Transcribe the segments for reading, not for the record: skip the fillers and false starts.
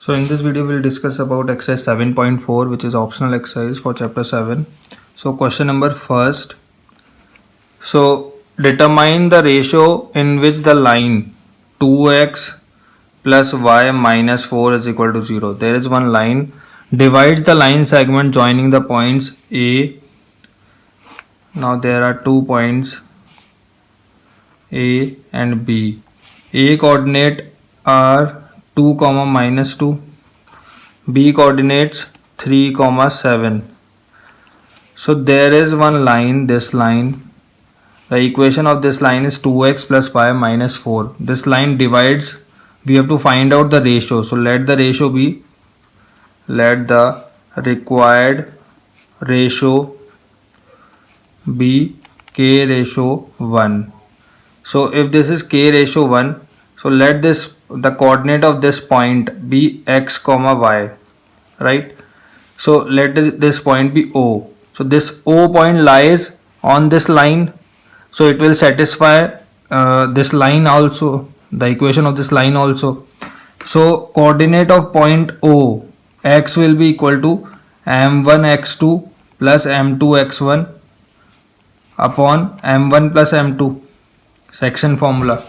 So in this video we'll discuss about exercise 7.4, which is optional exercise for chapter 7. So question number first. So determine the ratio in which the line 2x plus y minus 4 is equal to 0. There is one line, divides the line segment joining the points A. Now there are 2 points A and B. A coordinate are 2 comma minus 2, B coordinates 3 comma 7. So there is one line, this line, the equation of this line is 2x plus y minus 4. This line divides, we have to find out the ratio. So let the ratio be, let the required ratio be k ratio 1. So if this is k ratio 1, so let this, the coordinate of this point be x comma y, right? So let this point be O. So this O point lies on this line, so it will satisfy this line also, the equation of this line also. So coordinate of point O, x will be equal to m1 x2 plus m2 x1 upon m1 plus m2, section formula.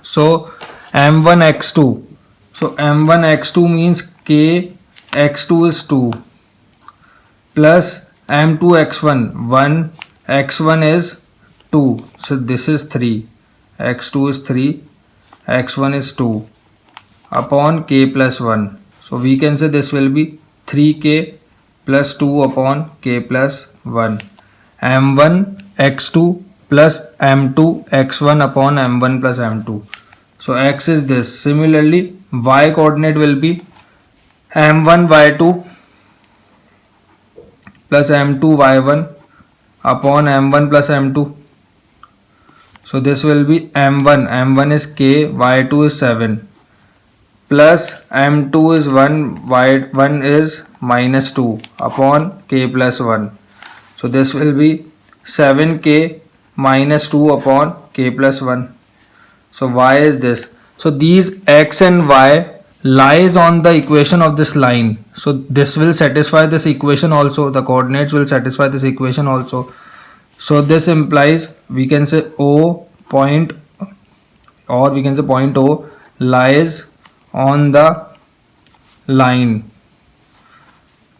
So m1 x2, so m1 x2 means k x2 is 2 plus m2 x1, 1 x1 is 2, so this is 3, x2 is 3, x1 is 2 upon k plus 1. So we can say this will be 3k plus 2 upon k plus 1, m1 x2 plus m2 x1 upon m1 plus m2. So x is this. Similarly, y coordinate will be m1 y2 plus m2 y1 upon m1 plus m2. So this will be m1 is k, y2 is 7 plus m2 is 1, y1 is minus 2 upon k plus 1. So this will be 7k minus 2 upon k plus 1. So y is this. So these x and y lies on the equation of this line. So this will satisfy this equation also. The coordinates will satisfy this equation also. So this implies, we can say O point, or we can say point O lies on the line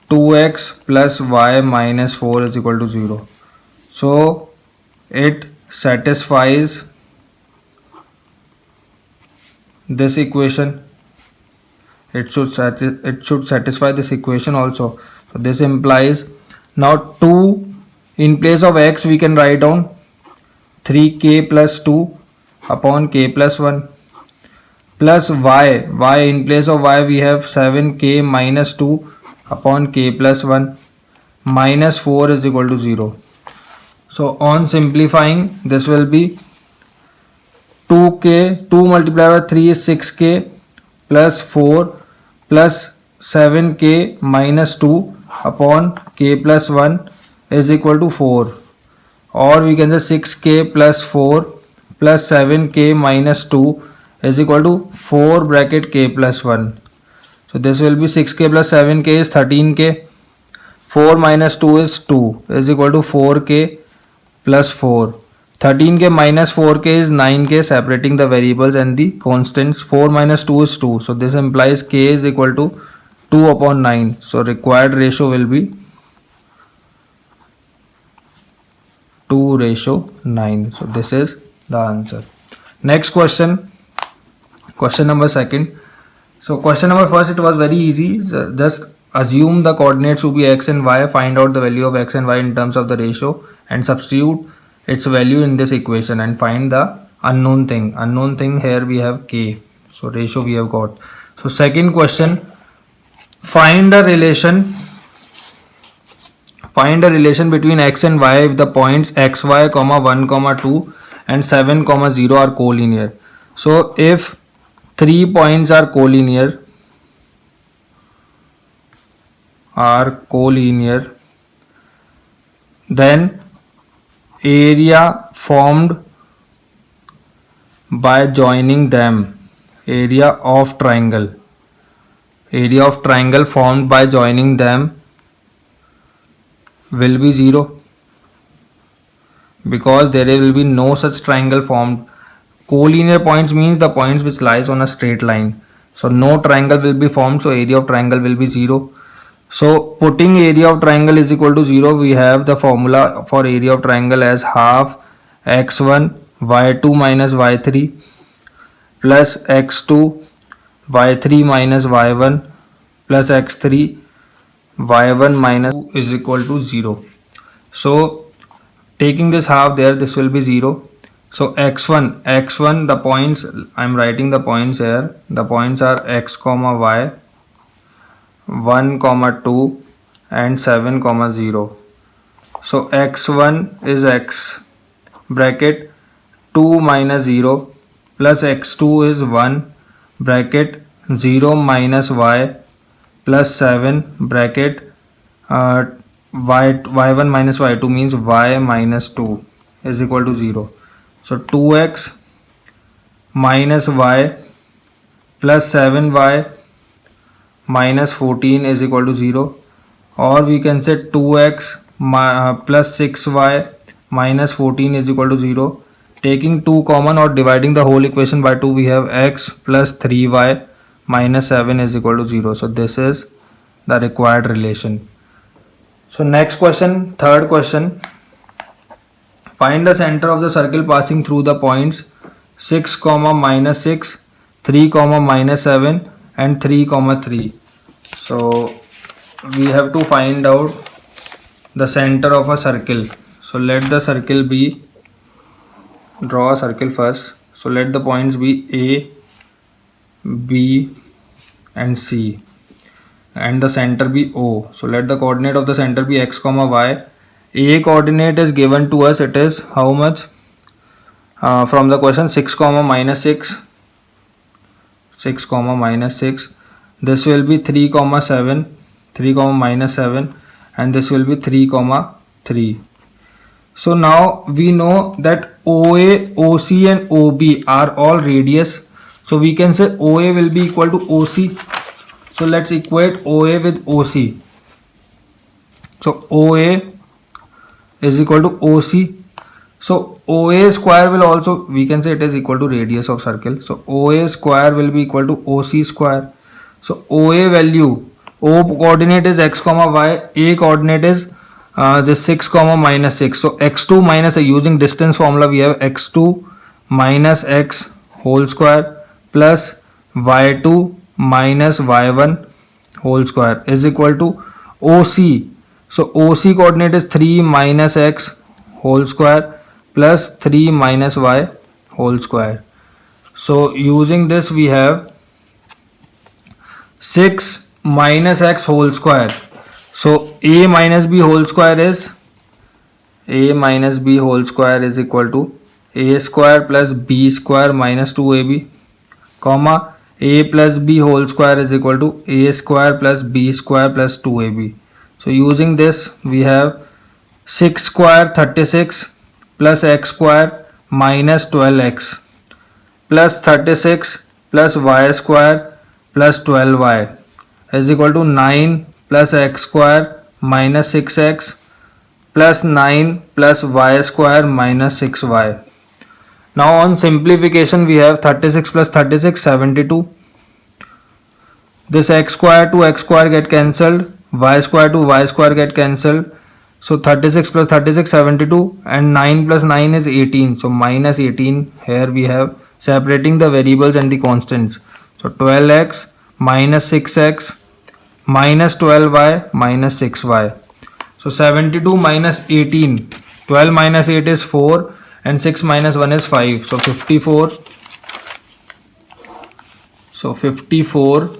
2x plus y minus 4 is equal to 0. So it satisfies this equation. It should satisfy this equation also. So this implies, now 2 in place of x we can write down 3k plus 2 upon k plus 1 plus y in place of y we have 7k minus 2 upon k plus 1 minus 4 is equal to 0. So on simplifying, this will be 2k, 2 multiplied by 3 is 6k plus 4 plus 7k minus 2 upon k plus 1 is equal to 4, or we can say 6k plus 4 plus 7k minus 2 is equal to 4 bracket k plus 1. So this will be 6k plus 7k is 13k, 4 minus 2 is 2 is equal to 4k plus 4. 13k minus 4k is 9k, separating the variables and the constants. 4 minus 2 is 2. So this implies k is equal to 2 upon 9. So required ratio will be 2 ratio 9. So this is the answer. Next question. Question number second. So question number first, it was very easy. Just assume the coordinates to be x and y, find out the value of x and y in terms of the ratio and substitute its value in this equation and find the unknown thing. Unknown thing here we have k. So ratio we have got. So second question, find a relation between x and y if the points xy, 1, 2 and 7, 0 are collinear. So if 3 points are collinear, then area formed by joining them, area of triangle area of triangle formed by joining them will be 0, because there will be no such triangle formed. Collinear points means the points which lies on a straight line. So no triangle will be formed, so area of triangle will be 0. So putting area of triangle is equal to 0, we have the formula for area of triangle as half x1 y2 minus y3 plus x2 y3 minus y1 plus x3 y1 minus 2 is equal to 0. So taking this half there, this will be 0. So x1 the points, I am writing the points here. The points are x comma y, 1 comma 2 and 7 comma 0. So x1 is x bracket 2 minus 0 plus x2 is 1 bracket 0 minus y plus 7 bracket y1 minus y2 means y minus 2 is equal to 0. So 2x minus y plus 7y minus 14 is equal to 0, or we can say 2x plus 6y minus 14 is equal to 0. Taking 2 common or dividing the whole equation by 2, we have x plus 3y minus 7 is equal to 0. So this is the required relation. So next question, third question. Find the center of the circle passing through the points 6 comma minus 6, 3 comma minus 7 and 3 comma 3. So we have to find out the center of a circle. So let the circle be, draw a circle first. So let the points be A, B and C and the center be O. So let the coordinate of the center be x comma y. A coordinate is given to us, it is how much? From the question 6 comma minus 6, 6 comma minus 6. This will be 3 comma 7, 3 comma minus 7 and this will be 3 comma 3. So now we know that OA, OC and OB are all radius. So we can say OA will be equal to OC. So let's equate OA with OC. So OA is equal to OC. So OA square will also, we can say it is equal to radius of circle. So OA square will be equal to OC square. So OA value, O coordinate is x comma y, A coordinate is this 6 comma minus 6. So x2 minus, using distance formula, we have x2 minus x whole square plus y2 minus y1 whole square is equal to OC. So OC coordinate is 3 minus x whole square plus 3 minus y whole square. So using this we have 6 minus x whole square. So a minus b whole square is, a minus b whole square is equal to a square plus b square minus 2ab, comma a plus b whole square is equal to a square plus b square plus 2ab. So using this we have 6 square 36 plus x square minus 12x plus 36 plus y square plus 12y is equal to 9 plus x square minus 6x plus 9 plus y square minus 6y. Now on simplification we have 36 plus 36 72. This x square to x square get cancelled, y square to y square get cancelled. So 36 plus 36 72 and 9 plus 9 is 18. So minus 18 here we have, separating the variables and the constants. So 12x minus 6x minus 12y minus 6y. So 72 minus 18, 12 minus 8 is 4 and 6 minus 1 is 5. So 54. So 54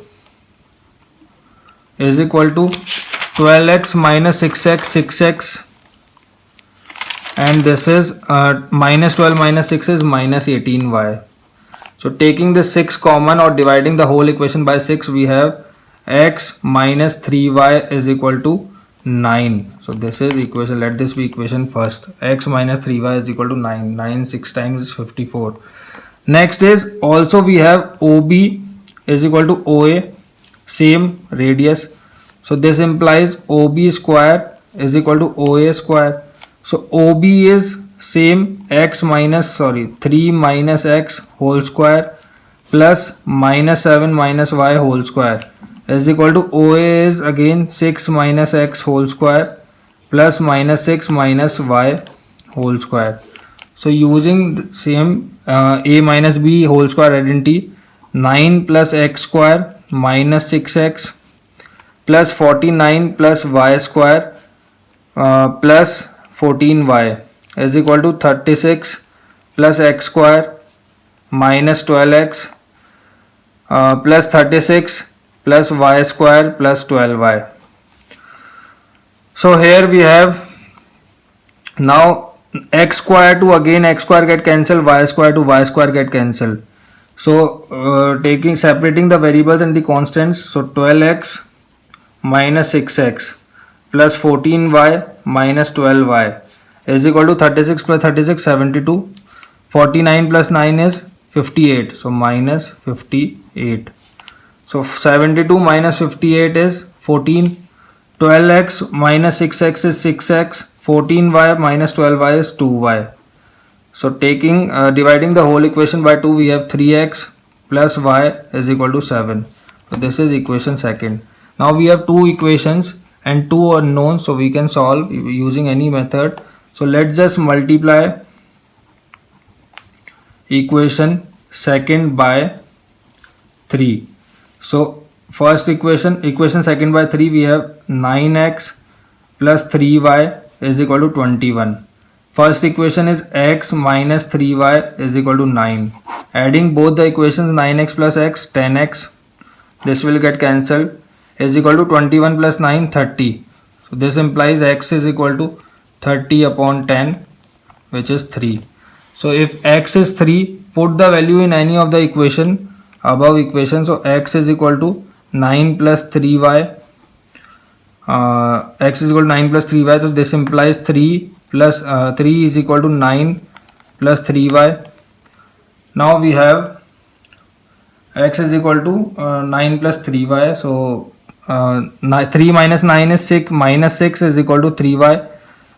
is equal to 12x minus 6x, 6x, and this is minus 12 minus 6 is minus 18y. So taking the 6 common or dividing the whole equation by 6, we have x minus 3y is equal to 9. So this is equation, let this be equation first. X minus 3y is equal to 9. 9 6 times is 54. Next is, also we have OB is equal to OA. same radius. So this implies OB square is equal to OA square. So OB is same 3 minus x whole square plus minus 7 minus y whole square is equal to OA is again 6 minus x whole square plus minus 6 minus y whole square. So using the same a minus b whole square identity, 9 plus x square minus 6x plus 49 plus y square plus 14y is equal to 36 plus x square minus 12x plus 36 plus y square plus 12y. So here we have now x square to again x square get cancelled, y square to y square get cancelled. So separating the variables and the constants, so 12x minus 6x plus 14y minus 12y is equal to 36 plus 36 72, 49 plus 9 is 58, so minus 58. So 72 minus 58 is 14, 12x minus 6x is 6x, 14y minus 12y is 2y. So dividing the whole equation by 2, we have 3x plus y is equal to 7. So this is equation second. Now we have two equations and two unknowns, so we can solve using any method. So let's just multiply equation second by 3. So first equation second by 3, we have 9x plus 3y is equal to 21. First equation is x minus 3y is equal to 9. Adding both the equations, 9x plus x, 10x, this will get cancelled, is equal to 21 plus 9, 30. So this implies x is equal to 30 upon 10, which is 3. So if x is 3, put the value in any of the above equation. So x is equal to 9 plus 3y. X is equal to 9 plus 3y. So this implies 3 is equal to 9 plus 3y. Now we have x is equal to 9 plus 3y. So 3 minus 9 is 6, minus 6 is equal to 3y,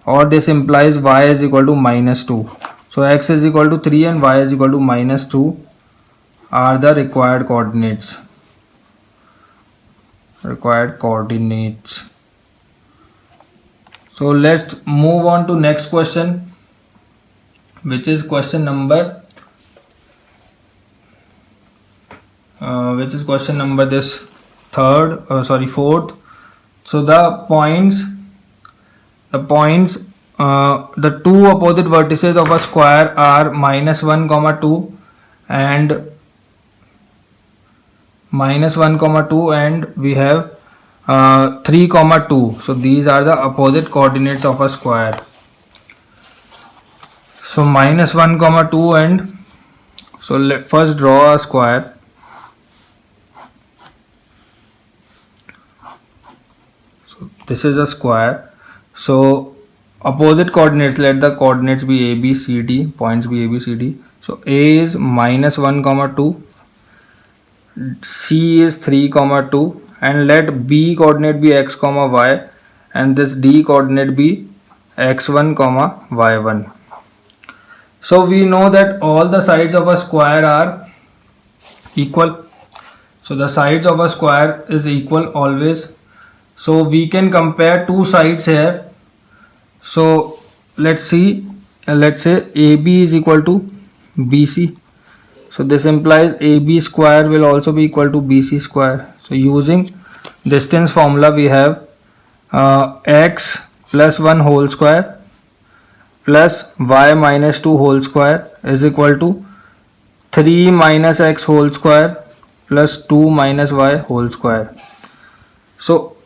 or this implies y is equal to minus 2. So x is equal to 3 and y is equal to minus 2 are the required coordinates. So let's move on to next question, which is question number fourth. So the two opposite vertices of a square are minus 1 comma 2 and we have 3 comma 2. So these are the opposite coordinates of a square. So minus 1 comma 2 and so let's first draw a square. So this is a square. So opposite coordinates, let the coordinates be a, b, c, d, points be a, b, c, d. So a is minus 1 comma 2, c is 3 comma 2, and let b coordinate be x comma y and this d coordinate be x1 comma y1. So we know that all the sides of a square are equal. So the sides of a square is equal always. So we can compare two sides here. So let's say AB is equal to BC. So this implies AB square will also be equal to BC square. So using distance formula, we have x plus 1 whole square plus y minus 2 whole square is equal to 3 minus x whole square plus 2 minus y whole square. So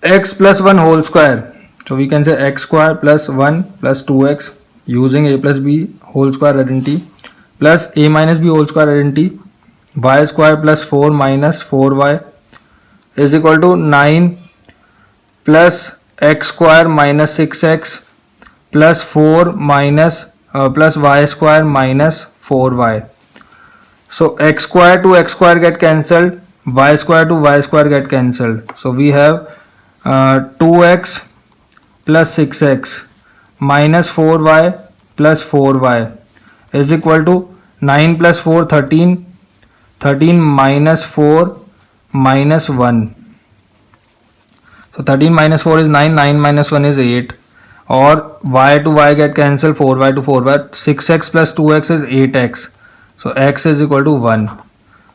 x plus 1 whole square, so we can say x square plus 1 plus 2x using a plus b whole square identity plus a minus b whole square identity, y square plus 4 minus 4y is equal to 9 plus x square minus 6x plus 4 minus plus y square minus 4y. So x square to x square get cancelled, y square to y square get cancelled. So we have 2x plus 6x minus 4y plus 4y is equal to 9 plus 4 13, 13 minus 4 minus 1. So 13 minus 4 is 9, 9 minus 1 is 8, or y to y get cancelled, 4y to 4y, 6x plus 2x is 8x. So x is equal to 1.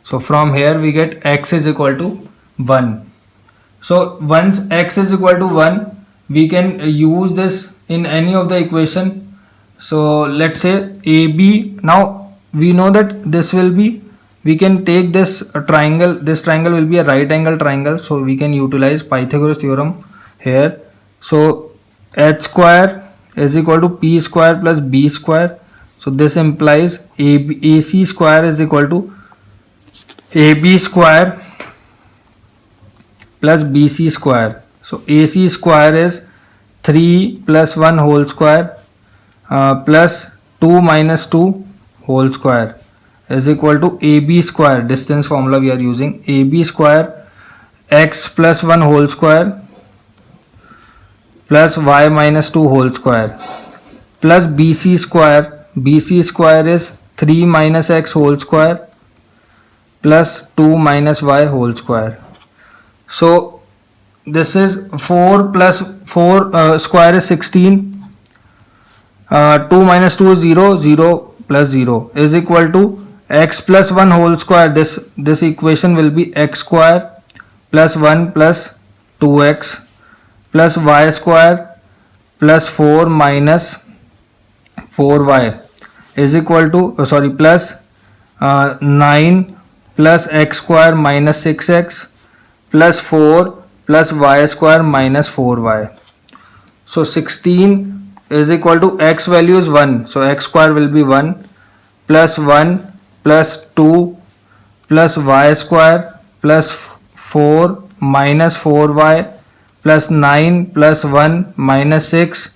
So from here we get x is equal to 1. So once x is equal to 1, we can use this in any of the equation. So let's say AB, now we know that this will be, we can take this triangle, this triangle will be a right angle triangle, so we can utilize Pythagoras theorem here. So h square is equal to p square plus b square. So this implies AC square is equal to AB square plus BC square. So AC square is 3 plus 1 whole square plus 2 minus 2 whole square is equal to AB square. Distance formula we are using. AB square x plus 1 whole square plus y minus 2 whole square plus BC square. BC square is 3 minus x whole square plus 2 minus y whole square. So this is 4 plus 4 square is 16, 2 minus 2 is 0, 0 plus 0 is equal to x plus 1 whole square. This equation will be x square plus 1 plus 2x plus y square plus 4 minus 4y is equal to plus 9 plus x square minus 6x plus 4 plus y square minus 4y. So 16 is equal to x value is 1. So x square will be 1 plus 1 plus 2 plus y square plus 4 minus 4y plus 9 plus 1 minus 6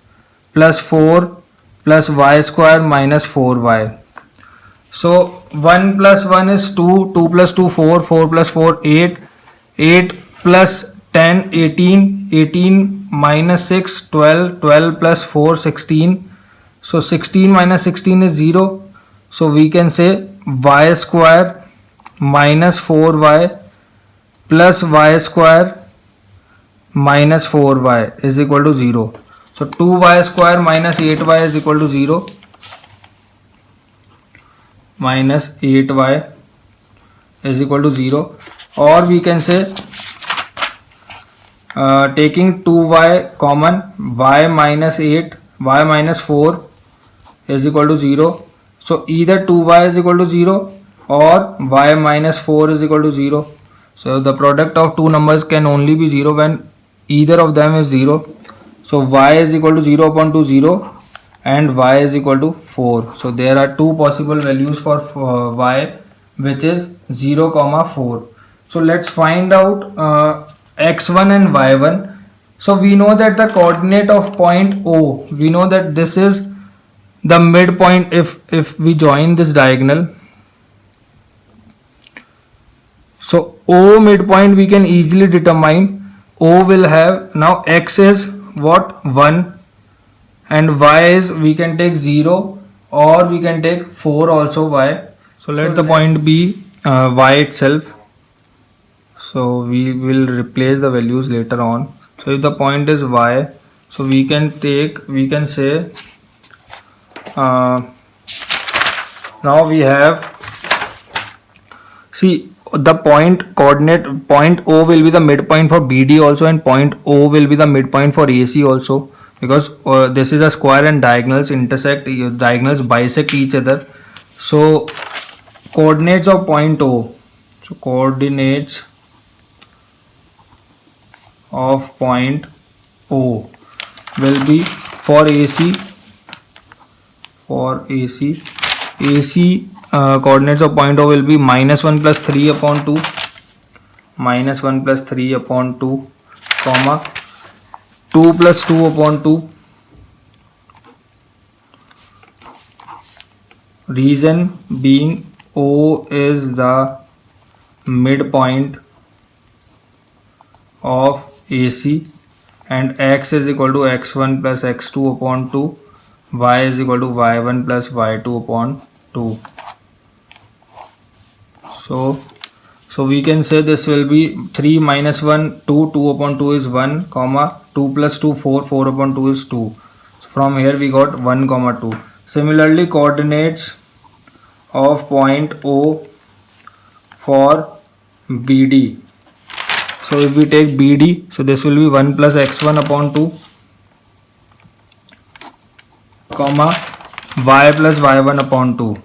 plus 4 plus y square minus 4y. So 1 plus 1 is 2, 2 plus 2 4, 4 plus 4 8, 8 plus 10 18, 18 minus 6 12, 12 plus 4 16. So 16 minus 16 is 0. So we can say y square minus 4y plus y square minus 4y is equal to 0. So 2y square minus 8y is equal to 0. Minus 8y is equal to 0. Or we can say taking 2y common, y minus 8, y minus 4 is equal to 0. So either 2y is equal to 0 or y minus 4 is equal to 0. So the product of two numbers can only be 0 when either of them is 0. So y is equal to 0 upon 2 0 and y is equal to 4. So there are two possible values for y, which is 0 comma 4. So let's find out x1 and y1. So we know that the coordinate of point O, we know that this is the midpoint. If we join this diagonal, so O midpoint we can easily determine. O will have, now x is what, 1, and y is, we can take 0 or we can take 4 also y. So let the point be y itself. So we will replace the values later on. So if the point is y, so we can say now we have, see, the point coordinate, point O will be the midpoint for BD also, and point O will be the midpoint for AC also, because this is a square and diagonals intersect, diagonals bisect each other. So coordinates of point O, so coordinates of point O will be for AC, coordinates of point O will be minus 1 plus 3 upon 2, minus 1 plus 3 upon 2, comma 2 plus 2 upon 2. Reason being O is the midpoint of AC, and x is equal to x1 plus x2 upon 2, y is equal to y1 plus y2 upon 2. So we can say this will be 3 minus 1 2, 2 upon 2 is 1, comma 2 plus 2 4, 4 upon 2 is 2. So from here we got 1 comma 2. Similarly, coordinates of point O for BD. So if we take BD, so this will be 1 plus x1 upon 2, comma y plus y1 upon 2.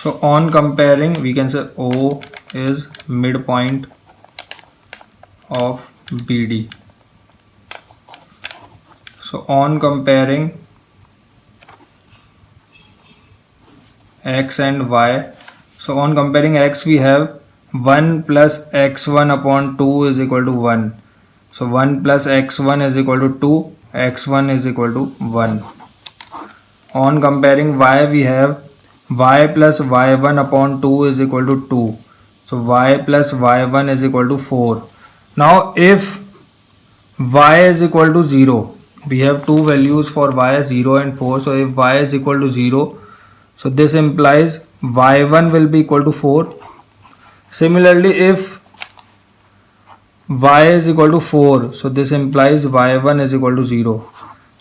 So on comparing, we can say O is midpoint of BD. So on comparing x and y, so on comparing x we have 1 plus x1 upon 2 is equal to 1. So 1 plus x1 is equal to 2, x1 is equal to 1. On comparing y we have y plus y1 upon 2 is equal to 2. So y plus y1 is equal to 4. Now if y is equal to 0, we have two values for y, 0 and 4. So if y is equal to 0, so this implies y1 will be equal to 4. Similarly, if y is equal to 4, so this implies y1 is equal to 0.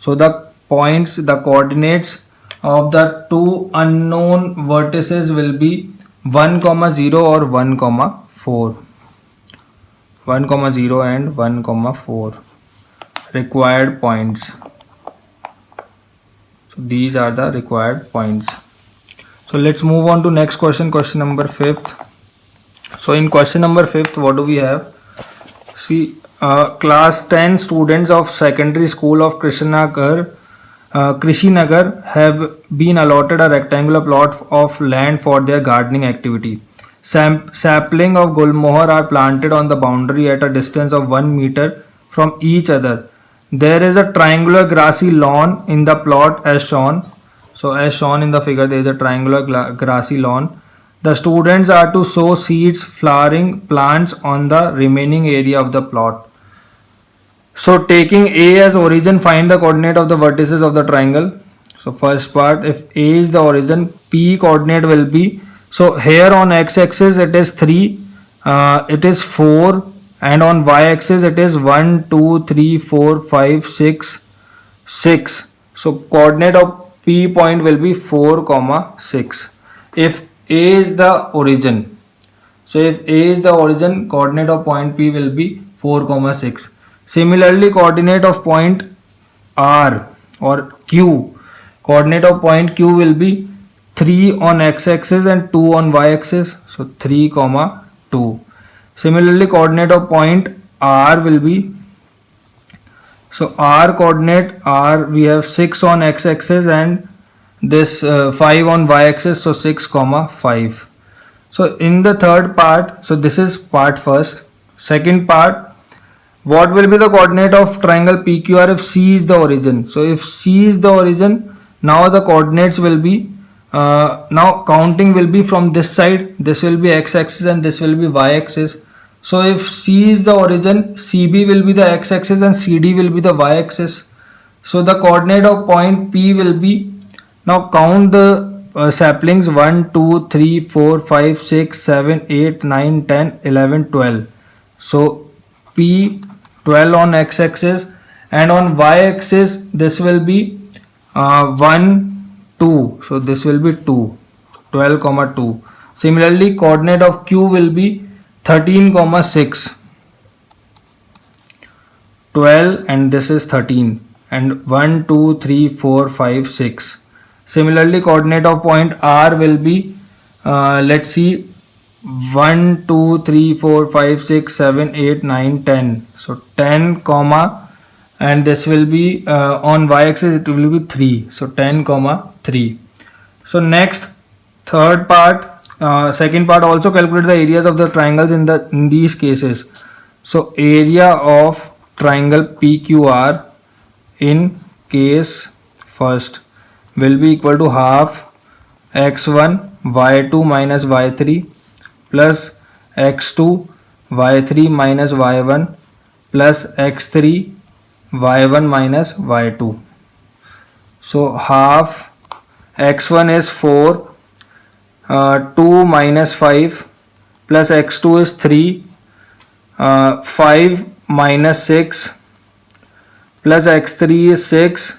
So the points, the coordinates of the two unknown vertices will be 1 comma 0 or 1 comma 4. 1 comma 0 and 1 comma 4 required points. So these are the required points. So let's move on to next question, question number 5th. So in question number 5th, what do we have? See, class 10 students of secondary school of Krishinagar have been allotted a rectangular plot of land for their gardening activity. Sapling of Gulmohar are planted on the boundary at a distance of 1 meter from each other. There is a triangular grassy lawn in the plot as shown. So as shown in the figure, there is a triangular grassy lawn. The students are to sow seeds, flowering plants on the remaining area of the plot. So taking A as origin, find the coordinate of the vertices of the triangle. So first part, if A is the origin, P coordinate will be, so here on x-axis it is 3, it is 4, and on y-axis it is 1, 2, 3, 4, 5, 6, 6. So coordinate of P point will be 4, 6. If A is the origin, so if A is the origin, coordinate of point P will be 4, 6. Similarly, coordinate of point R or Q, coordinate of point Q will be 3 on x-axis and 2 on y-axis. So 3, 2. Similarly, coordinate of point R will be, so R coordinate R, we have 6 on x-axis and this 5 on y-axis, so 6, 5. So in the third part, so this is part first. Second part, what will be the coordinate of triangle PQR if C is the origin? So if C is the origin, now the coordinates will be, now counting will be from this side, this will be x-axis and this will be y-axis. So if C is the origin, CB will be the x-axis and CD will be the y-axis. So the coordinate of point P will be, now count the saplings 1, 2, 3, 4, 5, 6, 7, 8, 9, 10, 11, 12. So P 12 on x-axis and on y-axis this will be 1, 2. So this will be 2, 12, 2. Similarly, coordinate of Q will be 13, 6. 12 and this is 13 and 1, 2, 3, 4, 5, 6. Similarly, coordinate of point R will be, let's see, 1, 2, 3, 4, 5, 6, 7, 8, 9, 10. So 10, and this will be on y-axis it will be 3. So 10, 3. So next, third part, second part, also calculate the areas of the triangles in these cases. So area of triangle PQR in case first will be equal to half x1 y2 minus y3 plus x2 y3 minus y1 plus x3 y1 minus y2. So half x1 is 4, 2 minus 5 plus x2 is 3, 5 minus 6 plus x3 is 6,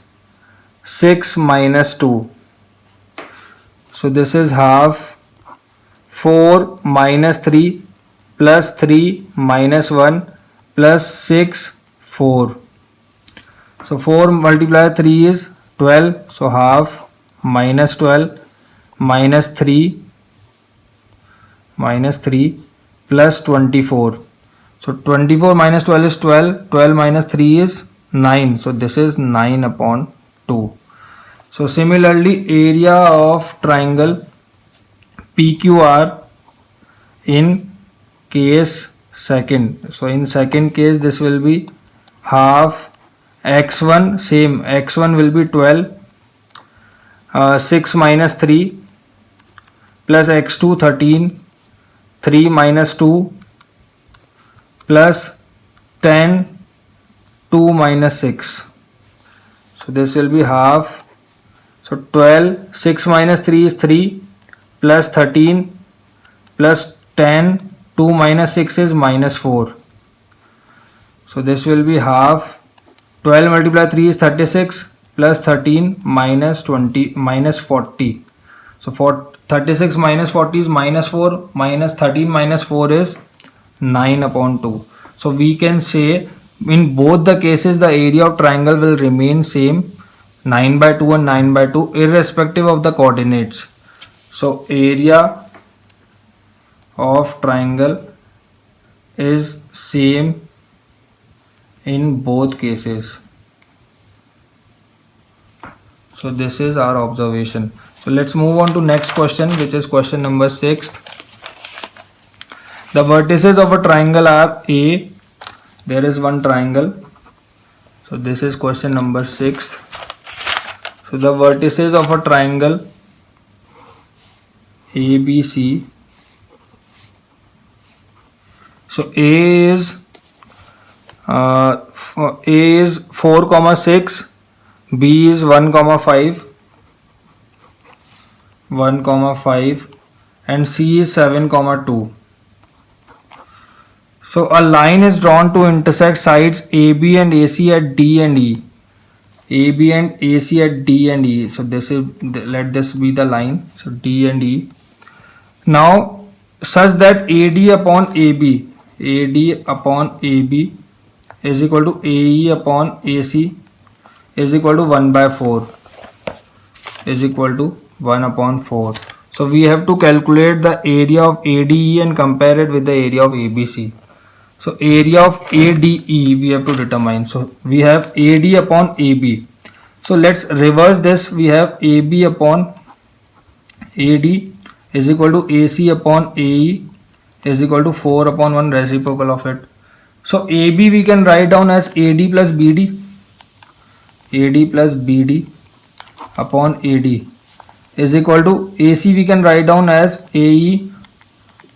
6 minus 2. So this is half 4 minus 3 plus 3 minus 1 plus 6, 4. So 4 multiplied 3 is 12. So half minus 12 minus 3 plus 24. So 24 minus 12 is 12. 12 minus 3 is 9. So this is 9 upon 2. So similarly, area of triangle PQR in case second. So in second case, this will be half x1, same, x1 will be 12, 6 minus 3 plus x2 13, 3 minus 2 plus 10, 2 minus 6. So this will be half. So 12, 6 minus 3 is 3 plus 13 plus 10, 2 minus 6 is minus 4. So this will be half. 12 multiplied 3 is 36 plus 13 minus 20 minus 40. So for 36 minus 40 is minus 4, minus 13 minus 4 is 9 upon 2. So we can say in both the cases the area of triangle will remain same, 9 by 2 and 9 by 2, irrespective of the coordinates. So area of triangle is same in both cases. So this is our observation. So let's move on to next question, which is question number 6. The vertices of a triangle are A. There is one triangle. So this is question number 6. So the vertices of a triangle ABC. So A is 4, 6, B is 1, 5, and C is 7, 2. So a line is drawn to intersect sides AB and AC at D and E. AB and AC at D and E. So this is, let this be the line. So D and E. Now such that AD upon AB is equal to AE upon AC is equal to 1 by 4 is equal to 1 upon 4. So we have to calculate the area of ADE and compare it with the area of ABC. So area of ADE we have to determine. So we have AD upon AB. So let's reverse this. We have AB upon AD is equal to AC upon AE is equal to 4 upon 1 reciprocal of it. So AB we can write down as AD plus BD. AD plus BD upon AD is equal to AC we can write down as AE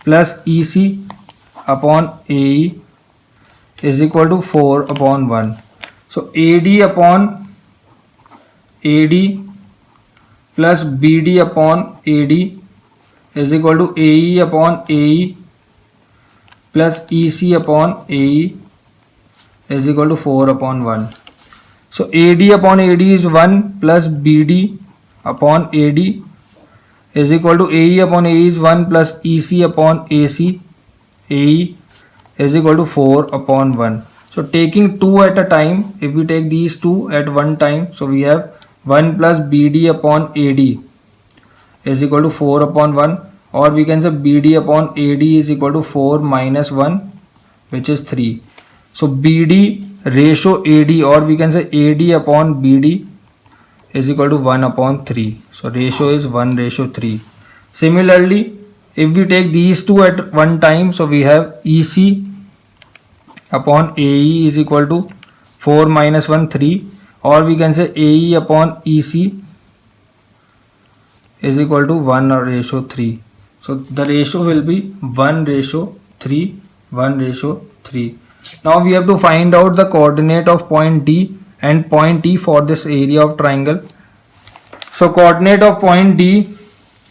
plus EC upon AE is equal to 4 upon 1. So AD upon AD plus BD upon AD is equal to AE upon AE plus EC upon AE is equal to 4 upon 1. So AD upon AD is 1 plus BD upon AD is equal to AE upon AE is 1 plus EC upon AC AE is equal to 4 upon 1. So taking 2 at a time, if we take these 2 at one time, so we have 1 plus BD upon AD is equal to 4 upon 1, or we can say BD upon AD is equal to 4 minus 1, which is 3. So BD ratio AD, or we can say AD upon BD is equal to 1 upon 3. So ratio is 1:3. Similarly, if we take these two at one time, so we have EC upon AE is equal to 4 minus 1, 3, or we can say AE upon EC is equal to 1 or ratio 3. So the ratio will be 1:3. 1:3. Now we have to find out the coordinate of point D and point E for this area of triangle. So coordinate of point D,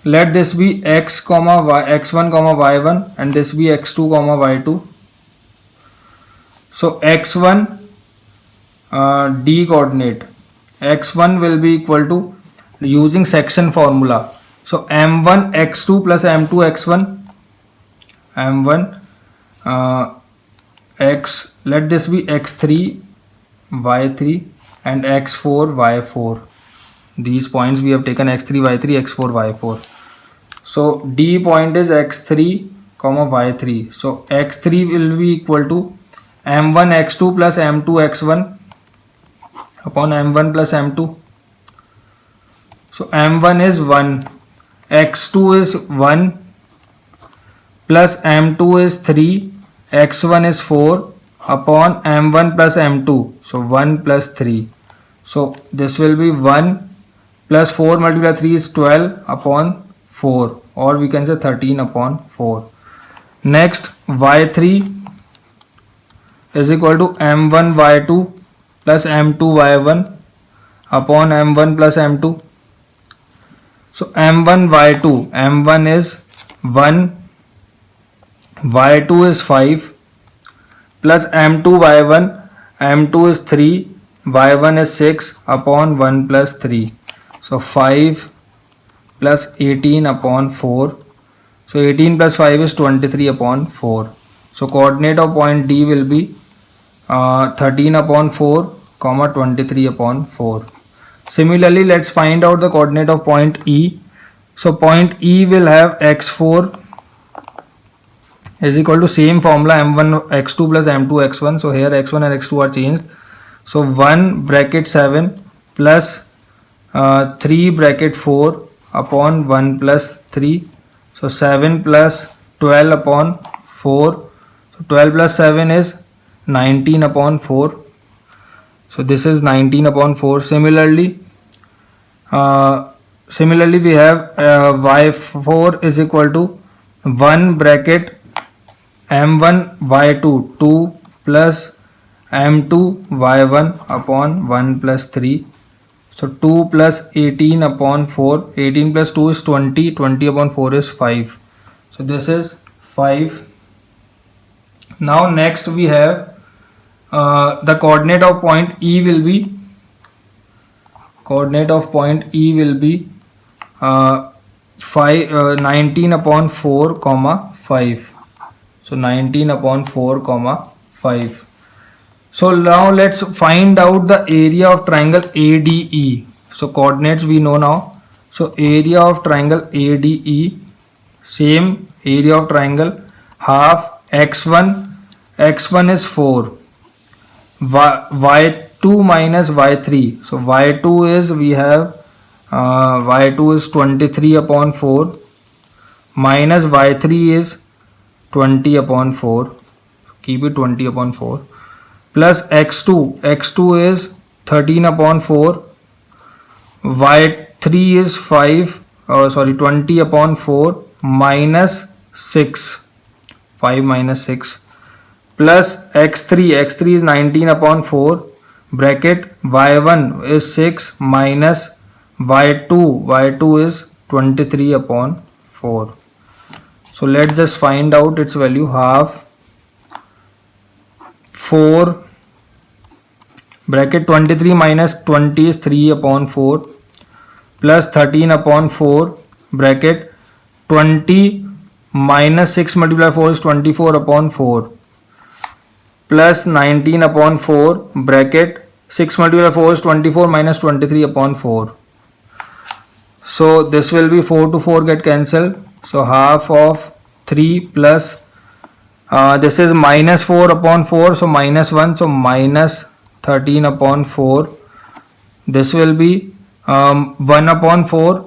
let this be x comma y, x1 comma y1, and this be x2 comma y2. So x1 D coordinate, x1 will be equal to, using section formula, so m1 x2 plus m2 x1, m1 x, let this be x3 y3 and x4 y4. These points we have taken x3 y3 x4 y4. So D point is x3 comma y3. So x3 will be equal to m1 x2 plus m2 x1 upon m1 plus m2. So m1 is 1, x2 is 1 plus m2 is 3, x1 is 4 upon m1 plus m2. So 1 plus 3. So this will be 1 plus 4 multiplied 3 is 12 upon 4, or we can say 13 upon 4. Next, y3 is equal to m1 y2 plus m2 y1 upon m1 plus m2. So m1 y2, m1 is 1, y2 is 5 plus m2 y1, m2 is 3, y1 is 6 upon 1 plus 3. So 5 plus 18 upon 4. So 18 plus 5 is 23 upon 4. So coordinate of point D will be 13 upon 4 comma 23 upon 4. Similarly, let's find out the coordinate of point E. So point E will have x4 is equal to same formula m1 x2 plus m2 x1. So here x1 and x2 are changed. So 1 bracket 7 plus 3 bracket 4 upon 1 plus 3. So 7 plus 12 upon 4. So 12 plus 7 is 19 upon 4. So this is 19 upon 4. Similarly we have y4 is equal to 1 bracket m1 y2 2 plus m2 y1 upon 1 plus 3. So 2 plus 18 upon 4. 18 plus 2 is 20. 20 upon 4 is 5. So this is 5. Now next we have the coordinate of point E will be 19 upon 4 comma 5. So 19 upon 4 comma 5. So now let's find out the area of triangle ADE. So coordinates we know now. So area of triangle ADE, same area of triangle, half x1 is 4, y2 minus y3. So y2 is, we have y2 is 23 upon 4 minus y3 is 20 upon 4. Keep it 20 upon 4. Plus x2 is 13 upon 4, y3 is 20 upon 4 minus 6, 5 minus 6, plus x3 is 19 upon 4, bracket y1 is 6 minus y2 is 23 upon 4. So let's just find out its value. Half 4 bracket 23 minus 20 is 3 upon 4 plus 13 upon 4 bracket 20 minus 6 multiplied 4 is 24 upon 4 plus 19 upon 4 bracket 6 multiplied 4 is 24 minus 23 upon 4. So this will be 4 to 4 get cancelled. So half of 3 plus this is minus 4 upon 4, so minus 1, so minus 13 upon 4. This will be 1 upon 4,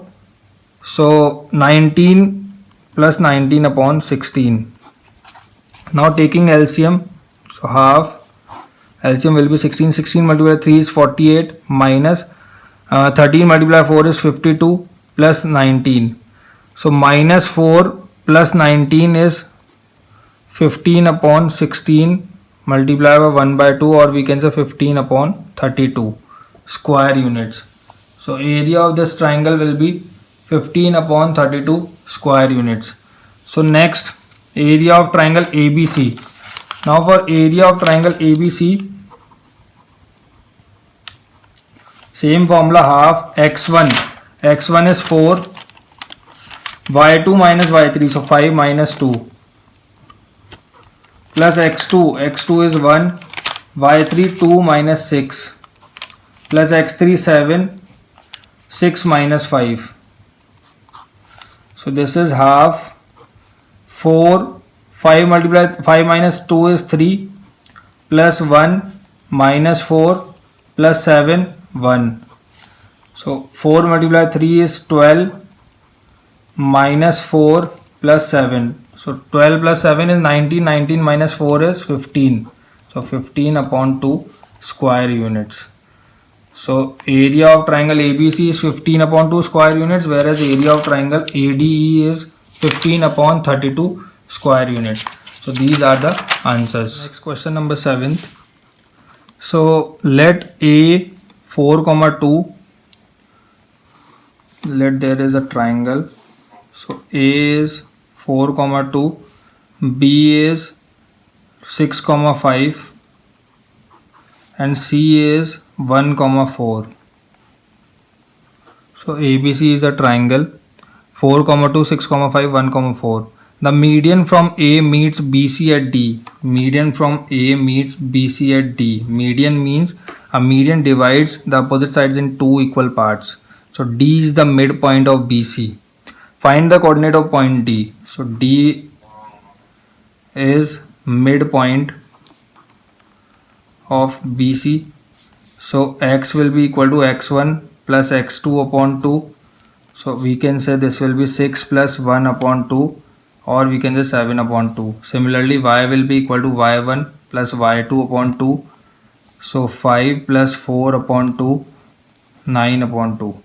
so 19 plus 19 upon 16. Now taking LCM, so half LCM will be 16 multiplied 3 is 48 minus 13 multiplied 4 is 52 plus 19. So minus 4 plus 19 is 15 upon 16 multiplied by 1 by 2, or we can say 15 upon 32 square units. So area of this triangle will be 15 upon 32 square units. So next, area of triangle ABC. Now for area of triangle ABC, same formula, half x1 is 4, y2 minus y3, so 5 minus 2, plus x2 is 1, y3 2 minus 6, plus x3 7, 6 minus 5. So this is half 4, 5 multiplied 5 minus 2 is 3, plus 1 minus 4 plus 7 1. So 4 multiplied 3 is 12, minus 4 plus 7. So 12 plus 7 is 19, 19 minus 4 is 15. So 15 upon 2 square units. So area of triangle ABC is 15 upon 2 square units, whereas area of triangle ADE is 15 upon 32 square units. So these are the answers. Next question, number 7th. So let A 4, 2, let there is a triangle. So A is 4, 2, B is 6, 5, and C is 1, 4. So ABC is a triangle, 4, 2, 6, 5, 1, 4. The median from A meets BC at D. Median from A meets BC at D. Median means a median divides the opposite sides in two equal parts. So D is the midpoint of BC. Find the coordinate of point D. So D is midpoint of BC. So x will be equal to x1 plus x2 upon 2. So we can say this will be 6 plus 1 upon 2, or we can say 7 upon 2. Similarly, y will be equal to y1 plus y2 upon 2. So 5 plus 4 upon 2, 9 upon 2.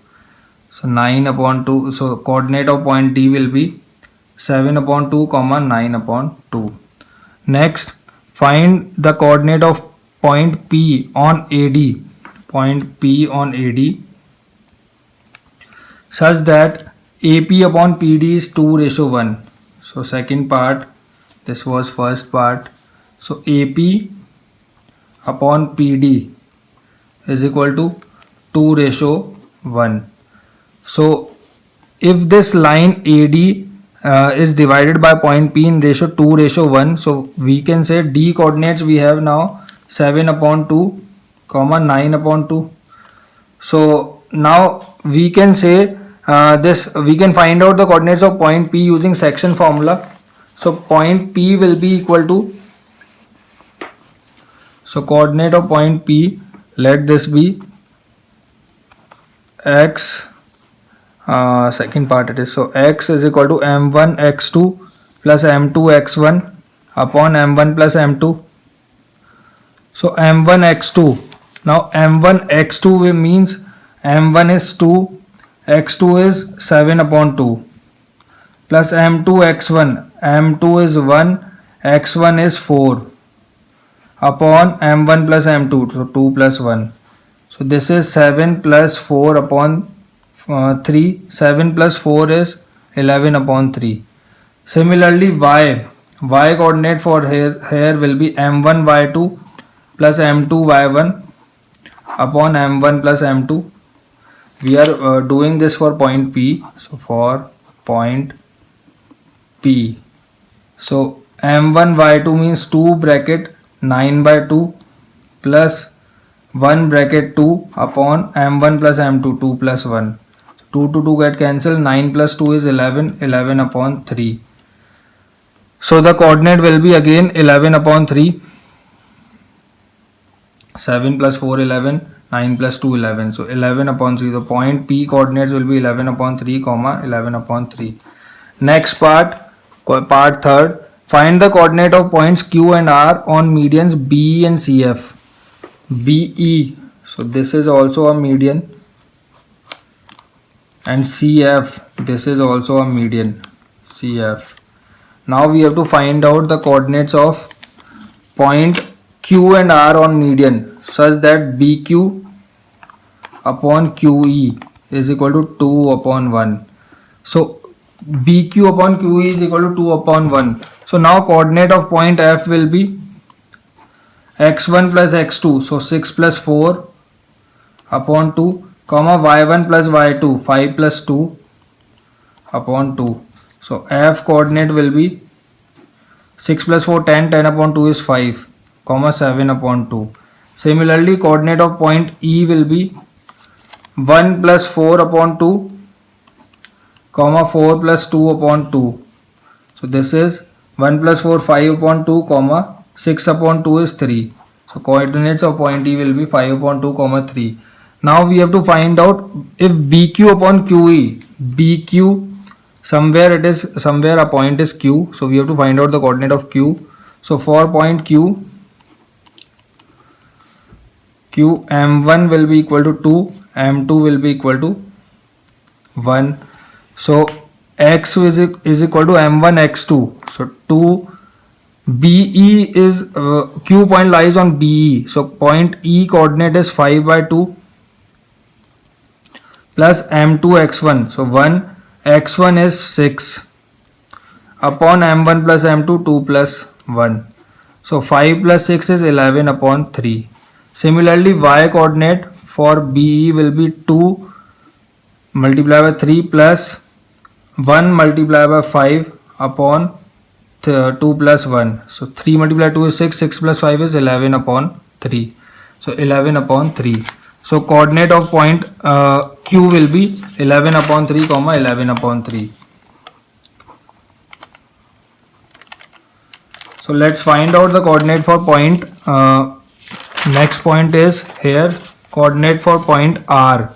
So 9 upon 2. So coordinate of point D will be 7 upon 2, 9 upon 2. Next, find the coordinate of point P on AD. Point P on AD such that AP upon PD is 2:1. So second part, this was first part. So AP upon PD is equal to 2:1. So if this line AD is divided by point P in ratio 2:1, so we can say D coordinates we have now 7 upon 2, 9 upon 2. So now we can say we can find out the coordinates of point P using section formula. So point P will be equal to, so coordinate of point P, let this be x, second part it is, so x is equal to m1 x2 plus m2 x1 upon m1 plus m2. So m1 x2, now m1 x2 means m1 is 2, x2 is 7 upon 2, plus m2 x1, m2 is 1, x1 is 4 upon m1 plus m2, so 2 plus 1. So this is 7 plus 4 upon 3, 7 plus 4 is 11 upon 3. Similarly, y coordinate for here will be m1 y2 plus m2 y1 upon m1 plus m2. We are doing this for point P. So for point P, so m1 y2 means 2 bracket 9 by 2 plus 1 bracket 2 upon m1 plus m2, 2 plus 1. 2 to 2 get cancelled, 9 plus 2 is 11, 11 upon 3. So the coordinate will be again 11 upon 3. 7 plus 4 11, 9 plus 2 11. So 11 upon 3. The point P coordinates will be 11 upon 3, 11 upon 3. Next part third. Find the coordinate of points Q and R on medians BE and CF. BE, so this is also a median, and CF, this is also a median, CF. Now we have to find out the coordinates of point Q and R on median such that BQ upon QE is equal to 2 upon 1. So BQ upon QE is equal to 2 upon 1. So now coordinate of point F will be x1 plus x2, so 6 plus 4 upon 2, comma y1 plus y2, 5 plus 2 upon 2. So F coordinate will be 6 plus 4, 10, 10 upon 2 is 5, comma 7 upon 2. Similarly, coordinate of point E will be 1 plus 4 upon 2, comma 4 plus 2 upon 2. So this is 1 plus 4, 5 upon 2, comma 6 upon 2 is 3. So coordinates of point E will be 5 upon 2, comma 3. Now we have to find out if BQ upon QE, BQ somewhere a point is Q. So we have to find out the coordinate of Q. So for point Q, M1 will be equal to 2, M2 will be equal to 1. So X is equal to M1 X2. So 2 BE is Q point lies on BE. So point E coordinate is 5 by 2 plus M2 X1. So 1 X1 is 6 upon M1 plus M2, 2 plus 1. So 5 plus 6 is 11 upon 3. Similarly, Y coordinate for BE will be 2 multiplied by 3 plus 1 multiplied by 5 upon 2 plus 1. So 3 multiplied 2 is 6, 6 plus 5 is 11 upon 3. So 11 upon 3. So coordinate of point Q will be 11 upon 3, comma 11 upon 3. So let's find out the coordinate for point. Next point is here, coordinate for point R.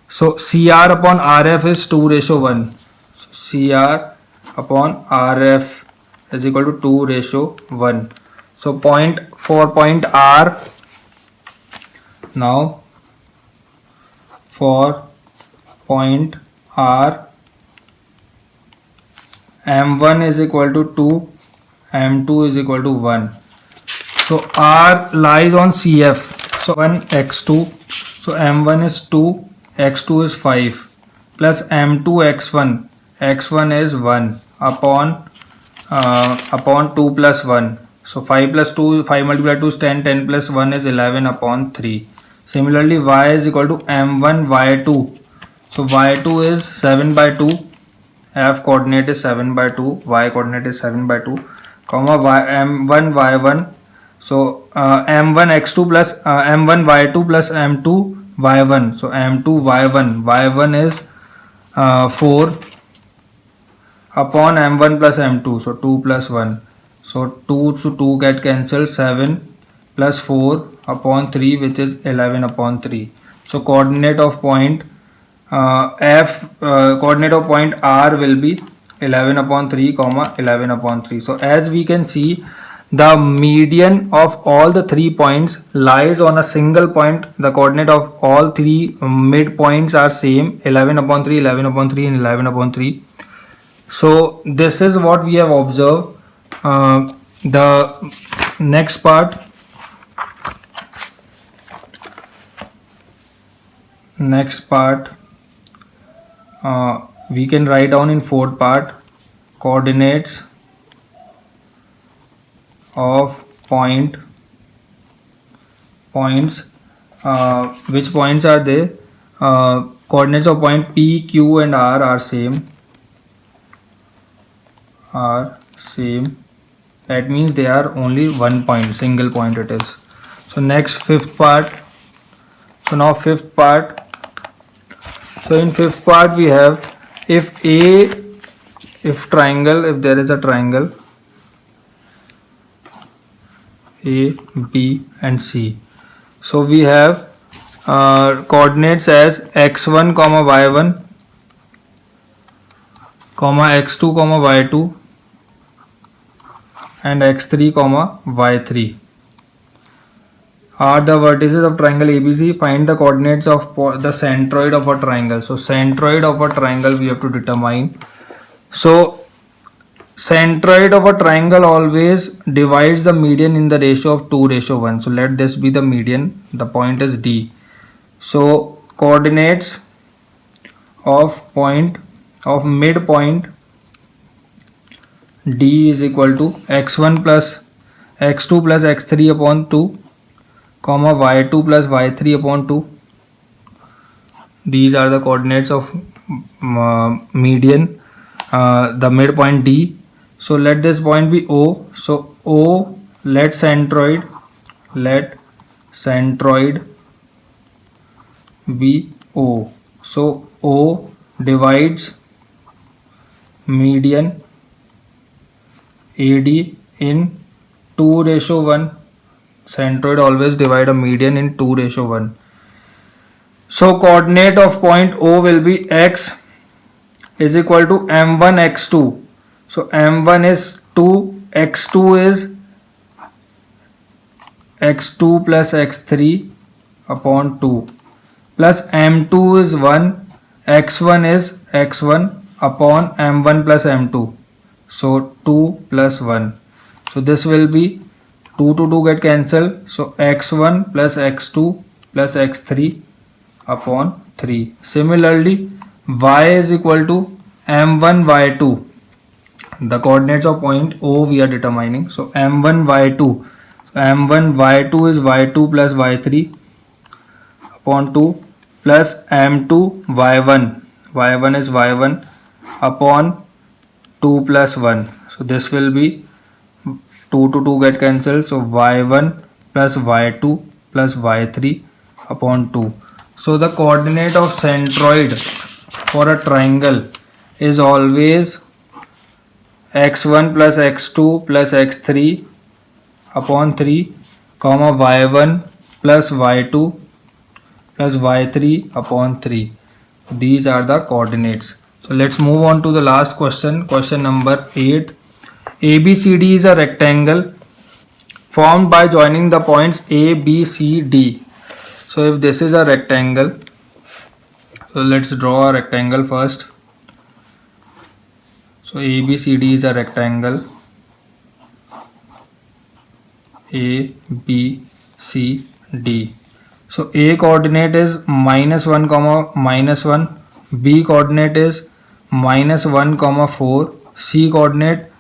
So CR upon RF is 2:1. So CR upon RF is equal to 2:1. So for point R, now for point R, M1 is equal to 2, M2 is equal to 1. So R lies on CF. So 1 x2. So M1 is 2, x2 is 5 plus M2 x1. X1 is 1 upon 2 plus 1. So 5 plus 2, 5 multiplied 2 is 10, 10 plus 1 is 11 upon 3. Similarly, Y is equal to M1 Y2. So Y2 is 7 by 2. F coordinate is 7 by 2. Y coordinate is 7 by 2. Comma M1 Y1. So M1 X2 plus M1 Y2 plus M2 Y1. So M2 Y1. Y1 is 4 upon M1 plus M2. So 2 plus 1. So 2 to 2 get cancelled. 7 plus 4 upon 3, which is 11 upon 3. So coordinate of point coordinate of point R will be 11 upon 3, comma 11 upon 3. So as we can see, the median of all the 3 points lies on a single point. The coordinate of all 3 midpoints are same, 11 upon 3, 11 upon 3 and 11 upon 3. So this is what we have observed. The next part, we can write down in 4th part, coordinates of points. Which points are they? Coordinates of point P, Q and R are same. That means they are only one point, single point it is. So next, 5th part. So now 5th part. So in 5th part we have, if there is a triangle A, B and C. So we have coordinates as x1 comma y1 comma x2 comma y2 and x3 comma y3 are the vertices of triangle ABC. Find the coordinates of the centroid of a triangle. So centroid of a triangle we have to determine. So centroid of a triangle always divides the median in the ratio of 2:1. So let this be the median. The point is D. So coordinates of midpoint D is equal to x1 plus x2 plus x3 upon 2, comma y2 plus y3 upon 2. These are the coordinates of median, the midpoint D. So let this point be O. So O, let centroid be O. So O divides median AD in 2:1. Centroid always divide a median in 2:1. So coordinate of point O will be x is equal to m1 x2. So m1 is 2, x2 is x2 plus x3 upon 2, plus m2 is 1, x1 is x1 upon m1 plus m2. So 2 plus 1. So this will be 2 to 2 get cancelled. So x1 plus x2 plus x3 upon 3. Similarly, y is equal to m1 y2. The coordinates of point O we are determining. So m1 y2. So m1 y2 is y2 plus y3 upon 2, plus m2 y1. y1 is y1 upon 2 plus 1. So this will be 2 to 2 get cancelled. So y1 plus y2 plus y3 upon 2. So the coordinate of centroid for a triangle is always x1 plus x2 plus x3 upon 3, comma y1 plus y2 plus y3 upon 3. These are the coordinates. So let's move on to the last question. Question number 8. ABCD is a rectangle formed by joining the points A, B, C, D. So if this is a rectangle, so let's draw a rectangle first. So ABCD is a rectangle. A, B, C, D. So A coordinate is -1, -1. B coordinate is -1, 4. C coordinate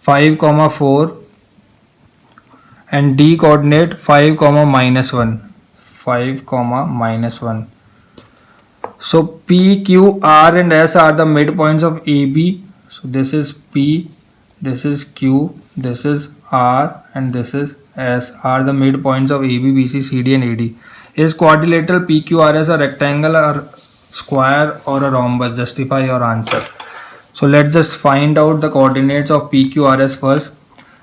5, 4. And D coordinate 5, -1. 5, -1. So P, Q, R and S are the midpoints of AB. So this is P, this is Q, this is R and this is S are the midpoints of AB, BC, CD and AD. Is quadrilateral PQRS a rectangle or square or a rhombus? Justify your answer. So let's just find out the coordinates of PQRS first.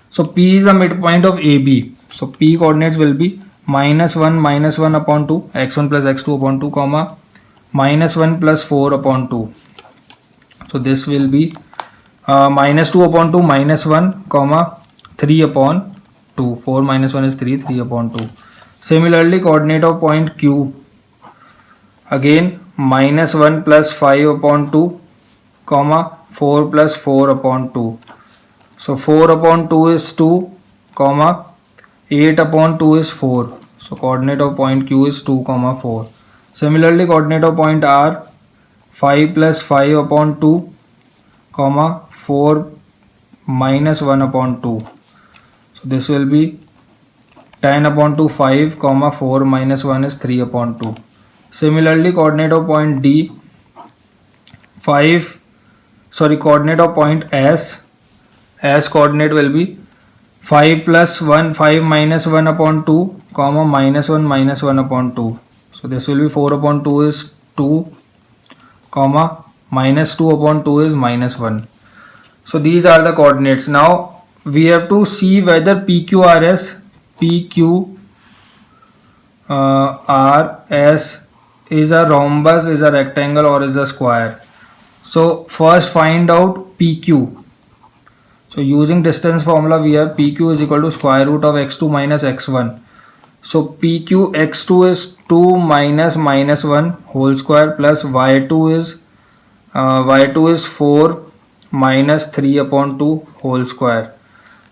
So P is the midpoint of AB. So P coordinates will be -1, -1 upon 2, x1 plus x2 upon 2, comma -1 plus 4 upon 2. So this will be -2 upon 2, -1, comma 3 upon 2. 4 minus 1 is 3, 3 upon 2. Similarly, coordinate of point Q, again -1 plus 5 upon 2, comma 4 plus 4 upon 2. So 4 upon 2 is 2, comma 8 upon 2 is 4. So coordinate of point Q is 2, 4. Similarly, coordinate of point R, 5 plus 5 upon 2, comma 4 minus 1 upon 2. So this will be 10 upon 2, 5, comma 4 minus 1 is 3 upon 2. Similarly, coordinate of point D, coordinate of point S coordinate will be 5 plus 1, 5 minus 1 upon 2, comma -1 minus 1 upon 2. So this will be 4 upon 2 is 2, comma -2 upon 2 is -1. So these are the coordinates. Now we have to see whether PQRS, PQRS is a rhombus, is a rectangle or is a square. So first find out PQ. So using distance formula we have PQ is equal to square root of x2 minus x1. So PQ x2 is 2 minus -1 whole square plus y2 is 4 minus 3 upon 2 whole square.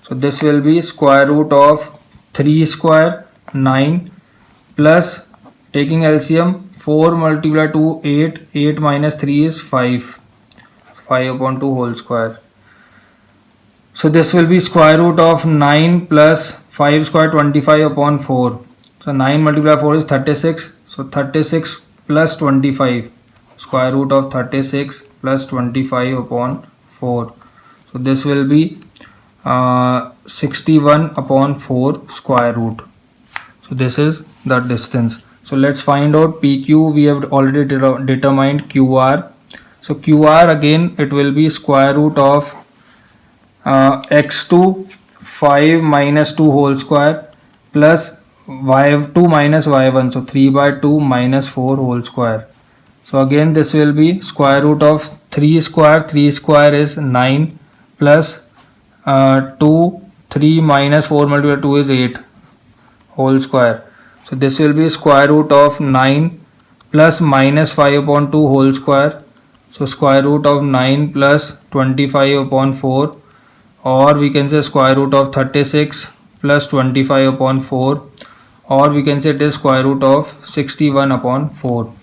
So this will be square root of 3 square 9 plus taking LCM 4 multiplied 2 8, 8 minus 3 is 5, 5 upon 2 whole square. So this will be square root of 9 plus 5 square 25 upon 4. So 9 multiplied 4 is 36. So 36 plus 25, square root of 36 plus 25 upon 4. So this will be 61 upon 4 square root. So this is the distance. So let's find out PQ. We have already determined QR. So QR again, it will be square root of x2 5 minus 2 whole square plus y2 minus y1. So 3 by 2 minus 4 whole square. So again this will be square root of 3 square. 3 square is 9 plus 2, 3 minus 4 multiplied 2 is 8 whole square. So this will be square root of 9 plus minus 5 upon 2 whole square. So square root of 9 plus 25 upon 4, or we can say square root of 36 plus 25 upon 4, or we can say it is square root of 61 upon 4.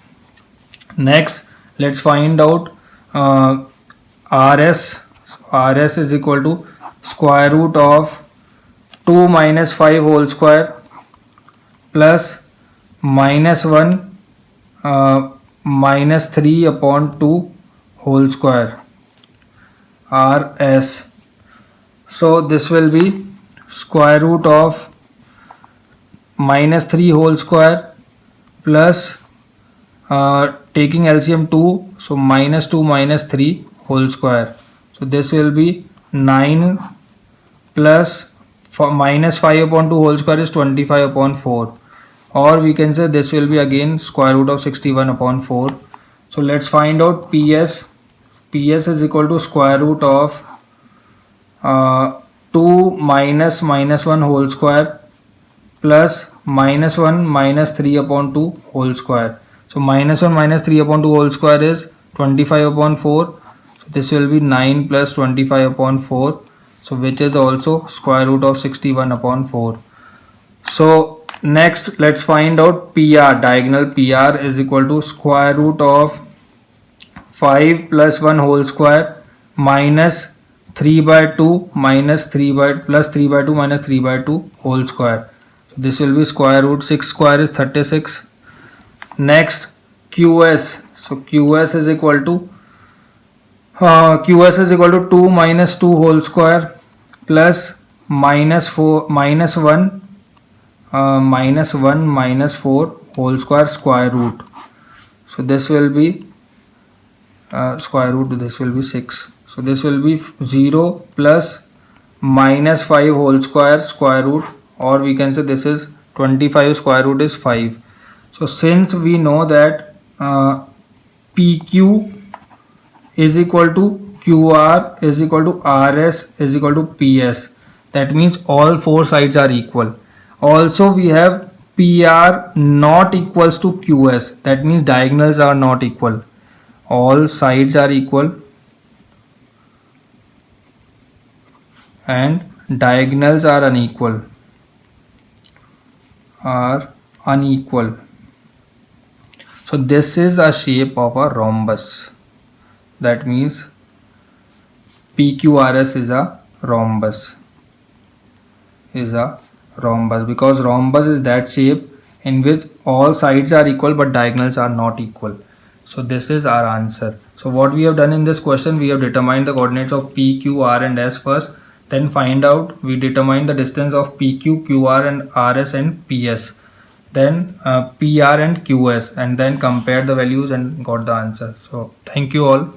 Next, let's find out RS. RS is equal to square root of 2 minus 5 whole square plus minus 1 minus 3 upon 2 whole square, RS. So this will be square root of minus 3 whole square plus taking LCM 2, so minus 2 minus 3 whole square. So this will be 9 plus minus 5 upon 2 whole square is 25 upon 4, or we can say this will be again square root of 61 upon 4. So let's find out PS. PS is equal to square root of 2 minus minus 1 whole square plus minus 1 minus 3 upon 2 whole square. So minus 1 minus 3 upon 2 whole square is 25 upon 4. So this will be 9 plus 25 upon 4. So which is also square root of 61 upon 4. So next let's find out PR. Diagonal PR is equal to square root of 5 plus 1 whole square minus 3 by 2 minus 3 by plus 3 by 2 minus 3 by 2 whole square. So this will be square root 6 square is 36. Next, QS. So QS is equal to 2 minus 2 whole square plus minus 4 minus 1 minus 1 minus 4 whole square root. So this will be square root, this will be 6. So this will be 0 plus minus 5 whole square root, or we can say this is 25 square root is 5. So since we know that PQ is equal to QR is equal to RS is equal to PS, that means all four sides are equal. Also we have PR not equals to QS, that means diagonals are not equal. All sides are equal and diagonals are unequal. So this is a shape of a rhombus. That means PQRS is a rhombus. Because rhombus is that shape in which all sides are equal but diagonals are not equal. So this is our answer. So what we have done in this question, we have determined the coordinates of P, Q, R and S first. Then we determined the distance of PQ, QR and RS and PS. Then PR and QS, and then compared the values and got the answer. So thank you all.